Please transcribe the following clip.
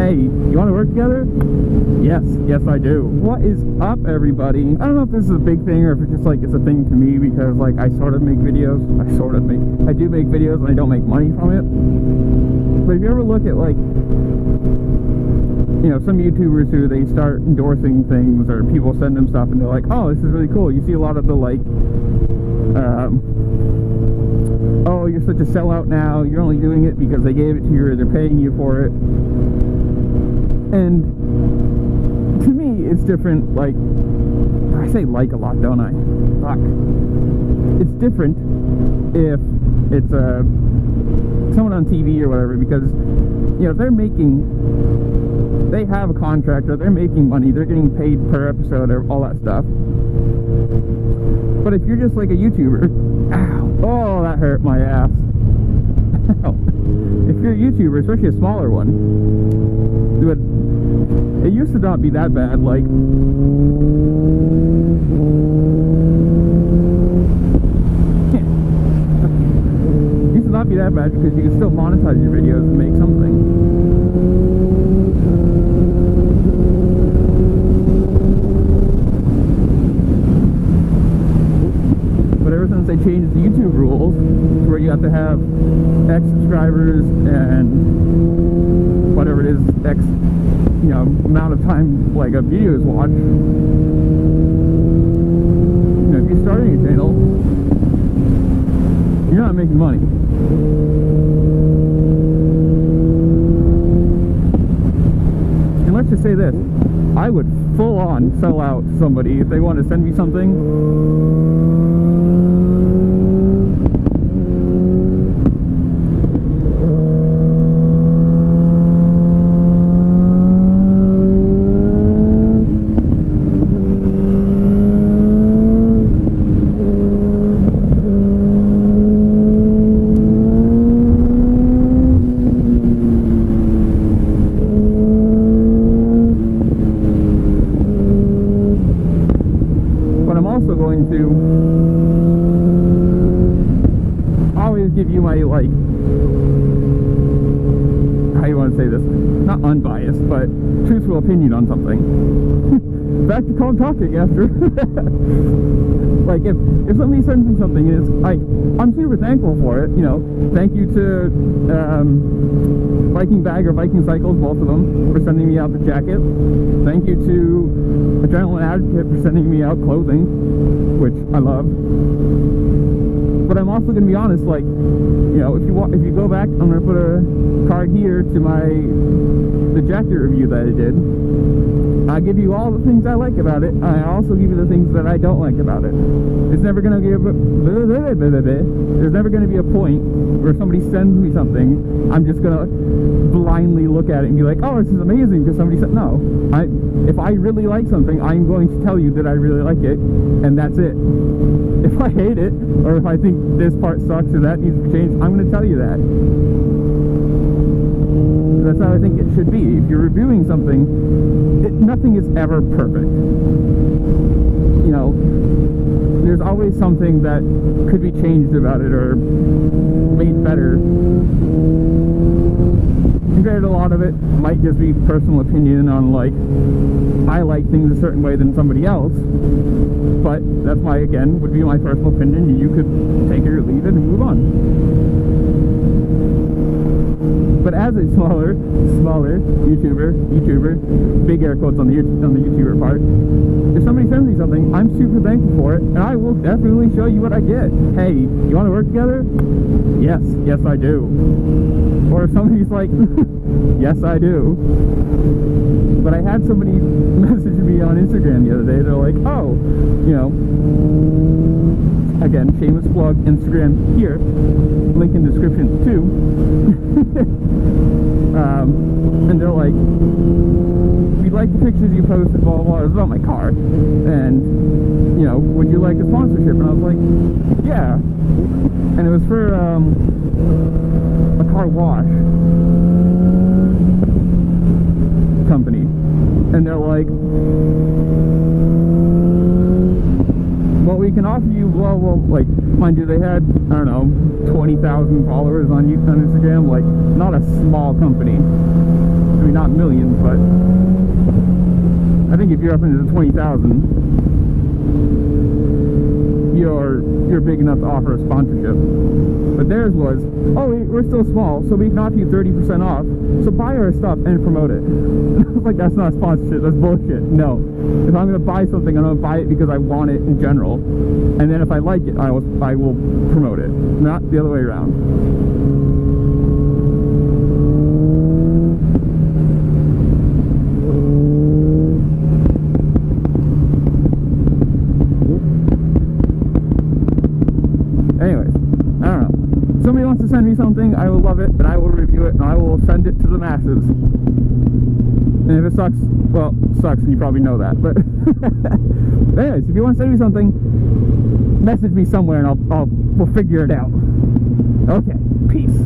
hey, you want to work together? Yes, I do. What is up, everybody? I don't know if this is a big thing or if it's just like it's a thing to me because like I sort of make videos. I do make videos and I don't make money from it. But if you ever look at like, you know, some YouTubers who they start endorsing things or people send them stuff and they're like, oh, this is really cool. You see a lot of the like, oh, you're such a sellout now. You're only doing it because they gave it to you or they're paying you for it. And to me, it's different. Like, I say like a lot, don't I? Fuck. It's different if it's someone on TV or whatever, because, you know, they have a contract or they're making money. They're getting paid per episode or all that stuff. But if you're just like a YouTuber, ow, oh, that hurt my ass. If you're a YouTuber, especially a smaller one, it used to not be that bad. Like, it used to not be that bad because you can still monetize your videos and make something. But ever since they changed the YouTube rules, where you have to have X subscribers and whatever it is, X, you know, amount of time like a video is watched, you know, if you're starting a channel, you're not making money. And let's just say this, I would full on sell out somebody if they want to send me something. To always give you my, like, how do you want to say this? Not unbiased, but truthful opinion on something. Back to calm talking after. Like, if somebody sends me something, it's like, I'm super thankful for it, you know. Thank you to Viking Bag or Viking Cycles, both of them, for sending me out the jacket. Thank you to Adrenaline Advocate for sending me out clothing, which I love. But I'm also going to be honest, like, you know, if you go back, I'm going to put a card here to the jacket review that I did. I give you all the things I like about it. I also give you the things that I don't like about it. It's never going to give there's never going to be a point where somebody sends me something, I'm just going to blindly look at it and be like, oh, this is amazing because somebody said, no. If I really like something, I'm going to tell you that I really like it, and that's it. If I hate it, or if I think this part sucks or that needs to be changed, I'm going to tell you that. That's how I think it should be. If you're reviewing something, nothing is ever perfect. You know, there's always something that could be changed about it or made better. And granted, a lot of it might just be personal opinion on, like, I like things a certain way than somebody else. But that's would be my personal opinion. You could take it or leave it and move on. But as a smaller YouTuber, big air quotes on the YouTuber part, if somebody sends me something, I'm super thankful for it, and I will definitely show you what I get. Hey, you want to work together? Yes, I do. Or if somebody's like, yes, I do. But I had somebody message me on Instagram the other day. They're like, oh, you know, again, shameless plug, Instagram here, link in description too. And they're like, we like the pictures you posted, blah, blah, blah. It was about my car. And, you know, would you like a sponsorship? And I was like, yeah. And it was for a car wash company. And they're like, well, we can offer you, well, like, mind you, they had, I don't know, 20,000 followers on Instagram, like, not a small company. I mean, not millions, but I think if you're up into the 20,000, you're big enough to offer a sponsorship. But theirs was, oh, we're still small, so we can offer you 30% off, so buy our stuff and promote it. And I was like, that's not sponsorship, that's bullshit. No. If I'm going to buy something, I'm going to buy it because I want it in general. And then if I like it, I will promote it. Not the other way around. Anyways, I don't know. Somebody wants to send me something, I will love it, and I will review it, and I will send it to the masses. And if it sucks, well, it sucks, and you probably know that. But anyways, if you want to send me something, message me somewhere, and we'll figure it out. Okay, peace.